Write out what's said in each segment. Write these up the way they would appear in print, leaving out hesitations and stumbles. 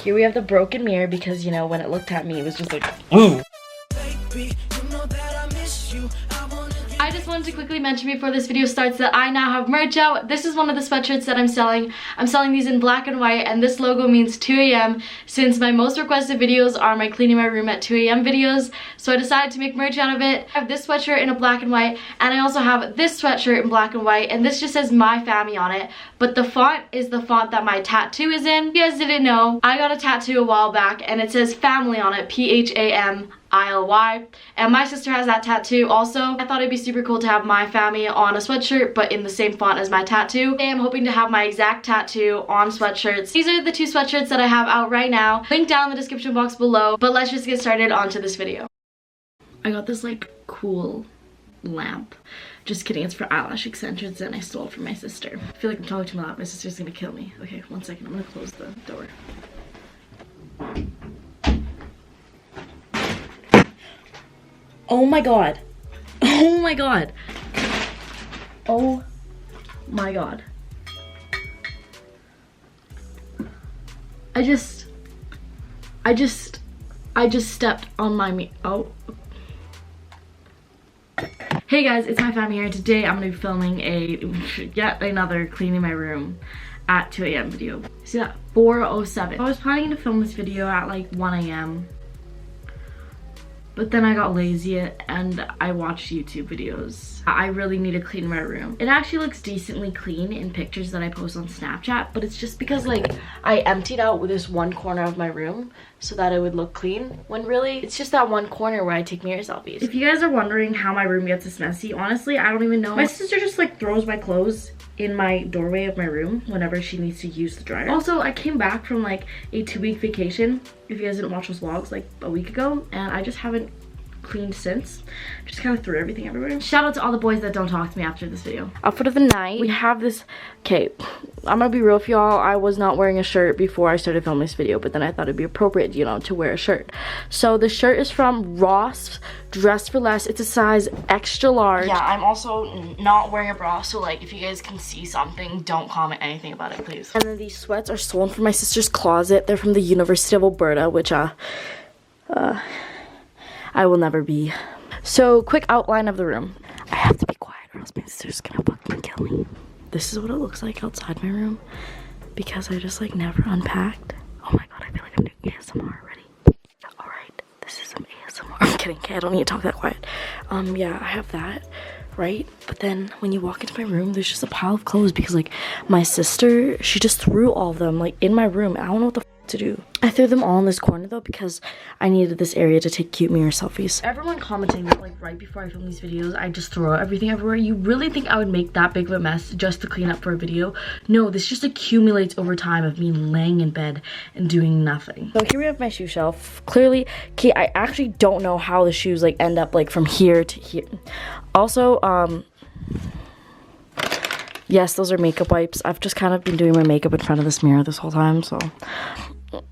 Here we have the broken mirror because, you know, when it looked at me, it was just like, ooh. I just wanted to quickly mention before this video starts that I now have merch out. This is one of the sweatshirts that I'm selling. I'm selling these in black and white, and this logo means 2 a.m. since my most requested videos are my cleaning my room at 2 a.m. videos. So I decided to make merch out of it. I have this sweatshirt in a black and white, and I also have this sweatshirt in black and white, and this just says My Family on it. But the font is the font that my tattoo is in. If you guys didn't know, I got a tattoo a while back, and it says Family on it, P-H-A-M-I-L-Y, and my sister has that tattoo also. I thought it'd be super cool to have My Family on a sweatshirt but in the same font as my tattoo. Today I'm hoping to have my exact tattoo on sweatshirts. These are the 2 sweatshirts that I have out right now. Link down in the description box below, but let's just get started onto this video. I got this like cool lamp. Just kidding, it's for eyelash extensions and I stole it from my sister. I feel like I'm talking too loud. My sister's gonna kill me. Okay, one second, I'm gonna close the door. Oh my god. Oh my god. Oh my god. I just stepped on my oh. Hey guys, it's My Fam here, and today I'm gonna be filming yet another cleaning my room at 2 a.m. video. See that? 4:07. I was planning to film this video at like 1 a.m. but then I got lazy and I watched YouTube videos. I really need to clean my room. It actually looks decently clean in pictures that I post on Snapchat, but it's just because like I emptied out this one corner of my room so that it would look clean, when really it's just that one corner where I take mirror selfies. If you guys are wondering how my room gets this messy, honestly, I don't even know. My sister just like throws my clothes in my doorway of my room whenever she needs to use the dryer. Also, I came back from like a 2-week vacation, if you guys didn't watch those vlogs, like a week ago, and I just haven't cleaned since. Just kind of threw everything everywhere. Shout out to all the boys that don't talk to me after this video. Outfit of the night, we have this. Okay, I'm gonna be real with y'all. I was not wearing a shirt before I started filming this video, but then I thought it'd be appropriate, you know, to wear a shirt. So the shirt is from Ross Dress for Less. It's a size extra large. Yeah, I'm also not wearing a bra, so like if you guys can see something, don't comment anything about it, please. And then these sweats are stolen from my sister's closet. They're from the University of Alberta, which I will never be. So, quick outline of the room. I have to be quiet or else my sister's gonna fucking kill me. This is what it looks like outside my room because I just like never unpacked. Oh my god, I feel like I'm doing ASMR already. Alright, this is some ASMR. I'm kidding, okay, I don't need to talk that quiet. Yeah, I have that, right? But then when you walk into my room, there's just a pile of clothes because like my sister, she just threw all of them like in my room. I don't know what the to do. I threw them all in this corner though because I needed this area to take cute mirror selfies. Everyone commenting that like right before I film these videos I just throw everything everywhere. You really think I would make that big of a mess just to clean up for a video? No, this just accumulates over time of me laying in bed and doing nothing. So here we have my shoe shelf. Clearly, okay, I actually don't know how the shoes like end up like from here to here. Also, yes, those are makeup wipes. I've just kind of been doing my makeup in front of this mirror this whole time, so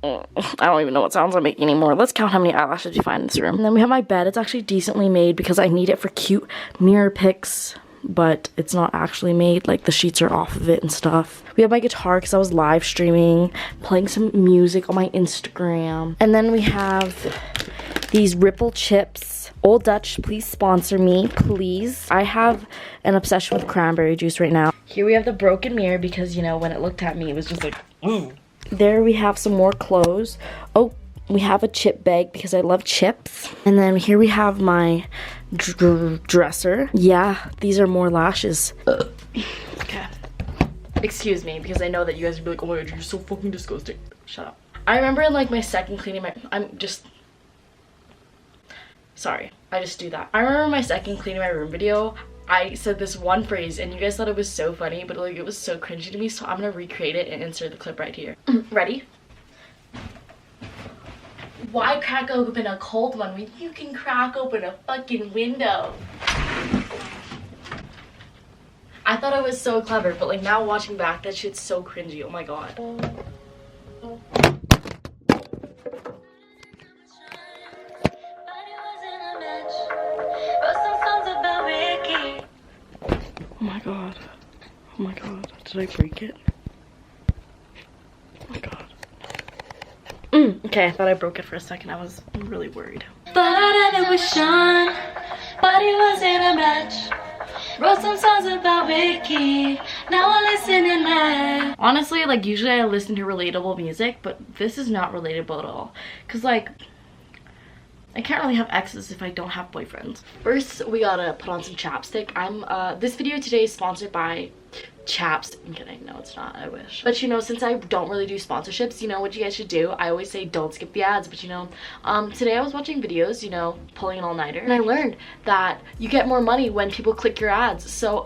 I don't even know what sounds I'm making anymore. Let's count how many eyelashes we find in this room. And then we have my bed. It's actually decently made because I need it for cute mirror pics, but it's not actually made. Like the sheets are off of it and stuff. We have my guitar because I was live streaming, playing some music on my Instagram. And then we have these Ripple chips. Old Dutch, please sponsor me, please. I have an obsession with cranberry juice right now. Here we have the broken mirror because, you know, when it looked at me, it was just like, ooh. There we have some more clothes. Oh, we have a chip bag because I love chips. And then here we have my dresser. Yeah, these are more lashes. Okay. Excuse me, because I know that you guys would be like, oh my god, you're so fucking disgusting. Shut up. I remember in like my second cleaning sorry, I just do that. I remember my second cleaning my room video, I said this one phrase and you guys thought it was so funny, but like it was so cringy to me, so I'm gonna recreate it and insert the clip right here. Ready? Why crack open a cold one when you can crack open a fucking window? I thought I was so clever, but like now watching back, that shit's so cringy. Oh my god. Oh my god. Oh my god. Did I break it? Oh my god. Okay, I thought I broke it for a second. I was really worried. Thought I did it with Sean, but he wasn't a match. Wrote some songs about Vicky, now I listen to that. Honestly, like usually I listen to relatable music, but this is not relatable at all. Cause like, I can't really have exes if I don't have boyfriends. First, we gotta put on some chapstick. This video today is sponsored by Chaps. I'm kidding, no it's not, I wish. But you know, since I don't really do sponsorships, you know what you guys should do? I always say don't skip the ads, but you know, today I was watching videos, you know, pulling an all-nighter, and I learned that you get more money when people click your ads. So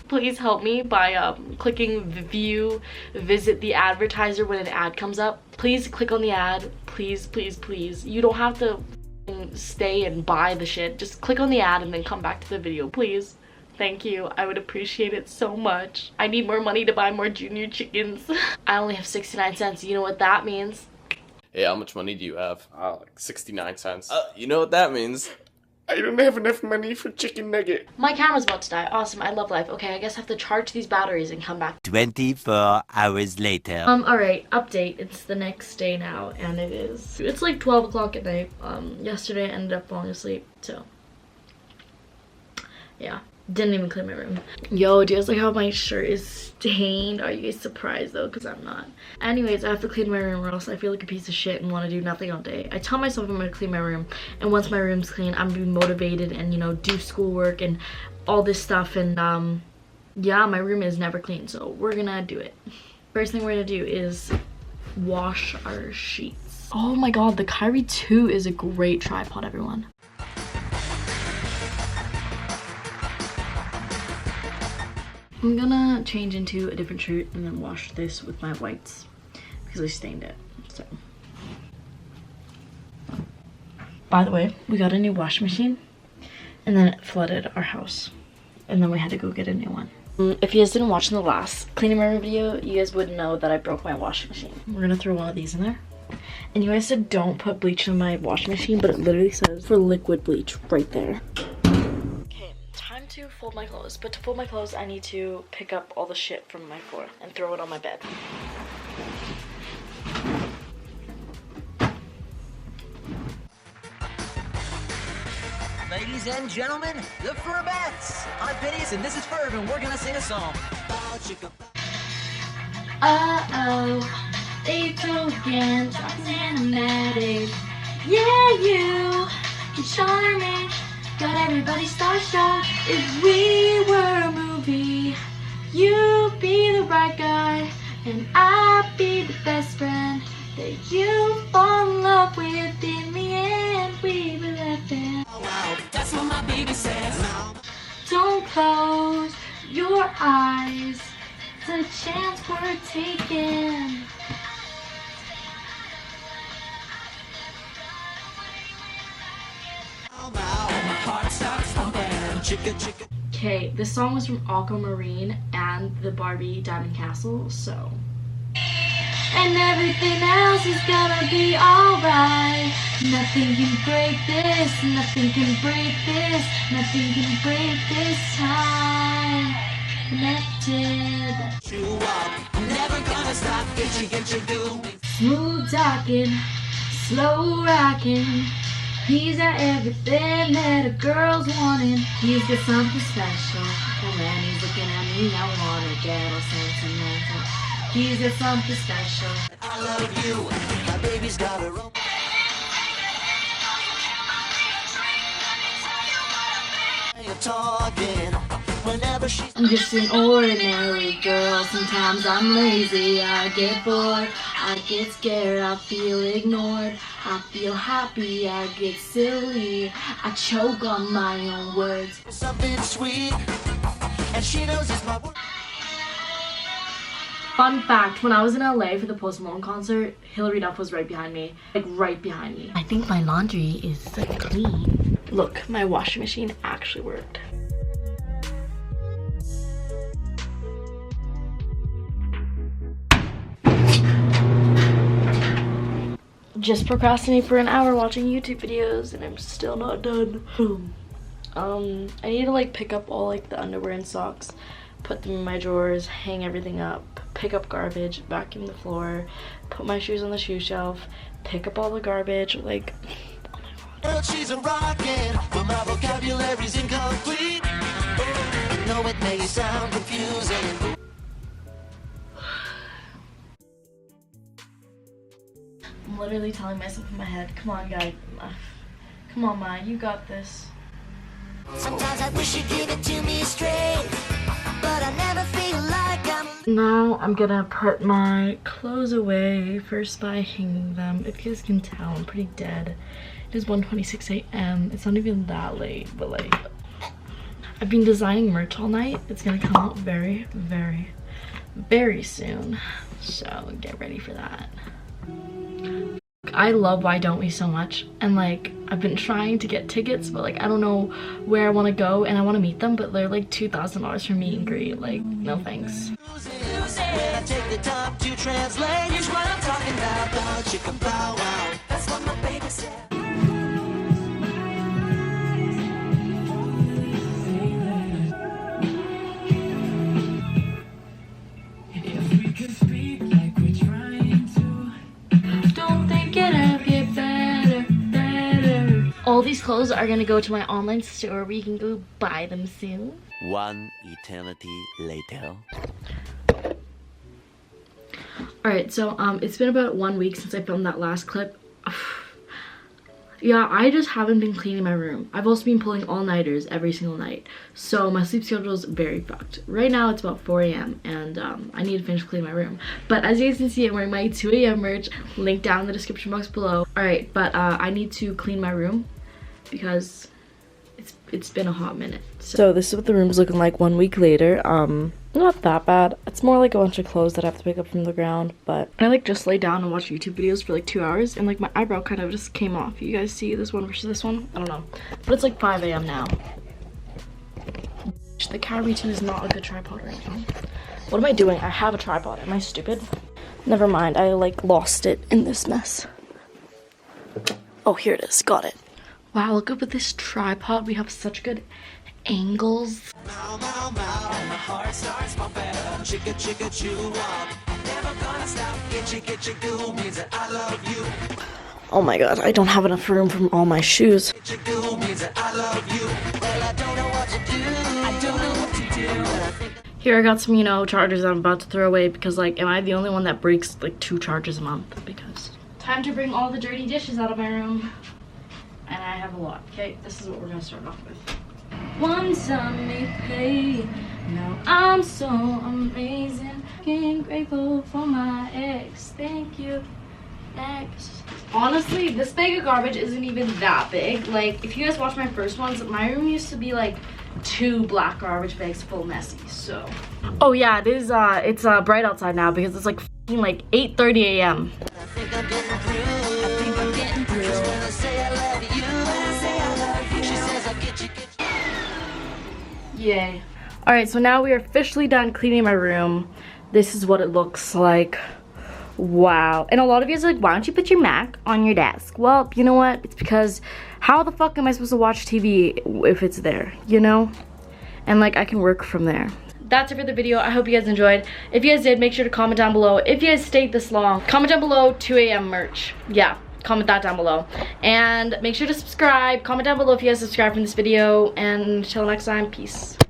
please help me by clicking view, visit the advertiser when an ad comes up. Please click on the ad, please, please, please. You don't have to stay and buy the shit. Just click on the ad and then come back to the video, please. Thank you. I would appreciate it so much. I need more money to buy more Junior chickens. I only have 69 cents. You know what that means? Hey, how much money do you have? Like 69 cents. You know what that means? I don't have enough money for chicken nugget. My camera's about to die. Awesome. I love life. Okay, I guess I have to charge these batteries and come back. 24 hours later. Alright, update. It's the next day now, and it's like 12 o'clock at night. Yesterday I ended up falling asleep, so yeah. Didn't even clean my room. Yo, do you guys like how my shirt is stained? Are you guys surprised though? Because I'm not. Anyways, I have to clean my room or else I feel like a piece of shit and want to do nothing all day. I tell myself I'm going to clean my room, and once my room's clean, I'm going to be motivated and, you know, do schoolwork and all this stuff. And yeah, my room is never clean, so we're gonna do it. First thing we're gonna do is wash our sheets. Oh my god, the Kyrie 2 is a great tripod, everyone. I'm gonna change into a different shirt and then wash this with my whites because I stained it. So, by the way, we got a new washing machine and then it flooded our house and then we had to go get a new one. If you guys didn't watch in the last cleaning my room video, you guys would know that I broke my washing machine. We're gonna throw one of these in there. And you guys said don't put bleach in my washing machine, but it literally says for liquid bleach right there. Time to fold my clothes, but to fold my clothes I need to pick up all the shit from my floor and throw it on my bed. Ladies and gentlemen, the Furbettes! I'm Pennies and this is Ferb and we're gonna sing a song. Uh-oh, April again, talking animatic. Yeah, you can charming. Got everybody starstruck. If we were a movie, you'd be the right guy, and I'd be the best friend that you fall in love with. In the end, we were left in. Wow, that's what my baby says. Don't close your eyes. It's a chance we're taking. Okay, this song was from Aquamarine and the Barbie Diamond Castle, so. And everything else is gonna be alright. Nothing can break this, nothing can break this, nothing can break this time. Connected. Never gonna stop, get you do. Smooth talking, slow rocking. He's got everything that a girl's wanting. He's got something special, and when he's looking at me, I wanna get all sentimental. He's got something special. I love you, my baby's got her own. You're talking whenever she's. I'm just an ordinary girl. Sometimes I'm lazy, I get bored, I get scared, I feel ignored, I feel happy, I get silly, I choke on my own words. Something sweet, and she knows it's my word. Fun fact, when I was in LA for the Post Malone concert, Hilary Duff was right behind me. Like, right behind me. I think my laundry is clean. Look, my washing machine actually worked. Just procrastinate for an hour watching YouTube videos and I'm still not done. I need to like pick up all like the underwear and socks, put them in my drawers, hang everything up. pick up garbage, vacuum the floor, put my shoes on the shoe shelf, pick up all the garbage, like, oh my god. She's a rocket, but my vocabulary's incomplete. No, it may sound confusing. I'm literally telling myself in my head, come on guys, come on Ma, you got this. Sometimes I wish you'd give it to me straight, but I never feel like I'm... Now I'm gonna put my clothes away, first by hanging them. If you guys can tell, I'm pretty dead. It is 1:26 a.m. It's not even that late, but like, I've been designing merch all night. It's gonna come out very, very, very soon. So get ready for that. I love Why Don't We so much, and like I've been trying to get tickets, but like I don't know where I want to go, and I want to meet them, but they're like $2,000 for meet and greet. Like, no thanks. When I take the time to translate, here's what I'm talking about. Chicken bow wow. That's what my baby said. All these clothes are gonna go to my online store where you can go buy them soon. One eternity later. Alright, so it's been about 1 week since I filmed that last clip. Yeah, I just haven't been cleaning my room. I've also been pulling all-nighters every single night. So my sleep schedule is very fucked. Right now it's about 4 a.m. and I need to finish cleaning my room. But as you guys can see, I'm wearing my 2 a.m. merch. Link down in the description box below. Alright, but I need to clean my room because it's been a hot minute. So this is what the room's looking like 1 week later. Not that bad. It's more like a bunch of clothes that I have to pick up from the ground, but I like just lay down and watch YouTube videos for like 2 hours, and like my eyebrow kind of just came off. You guys see this one versus this one? I don't know. But it's like 5 a.m. now. The Calorie 2 is not a good tripod right now. What am I doing? I have a tripod. Am I stupid? Never mind. I like lost it in this mess. Oh, here it is. Got it. Wow, look up at this tripod. We have such good angles. Mow, mow, mow. And my heart starts pumping. Chicka, chicka, chew up. Never gonna stop. Itchy, itchy, goo means that I love you. Oh my god, I don't have enough room for all my shoes. Itchy, goo means that I love you. Well, I don't know what to do. I don't know what to do. Here I got some, you know, chargers I'm about to throw away because, like, am I the only one that breaks like 2 chargers a month? Because time to bring all the dirty dishes out of my room. And I have a lot. Okay, this is what we're gonna start off with. Once I made pay, now I'm so amazing. Getting grateful for my ex. Thank you, ex. Honestly, this bag of garbage isn't even that big. Like, if you guys watch my first ones, my room used to be like 2 black garbage bags full messy. So, oh yeah, it is. It's bright outside now because it's like 8:30 a.m. I think I'm getting through. I think I'm getting through. 'Cause when I say I love you, when I say I love you, she says I'll get you, get you. Yay. Alright, so now we are officially done cleaning my room. This is what it looks like. Wow. And a lot of you are like, why don't you put your Mac on your desk? Well, you know what? It's because how the fuck am I supposed to watch TV if it's there, you know? And like, I can work from there. That's it for the video. I hope you guys enjoyed. If you guys did, make sure to comment down below. If you guys stayed this long, comment down below 2 a.m. merch. Yeah. Comment that down below. And make sure to subscribe. Comment down below if you guys subscribe from this video. And until next time, peace.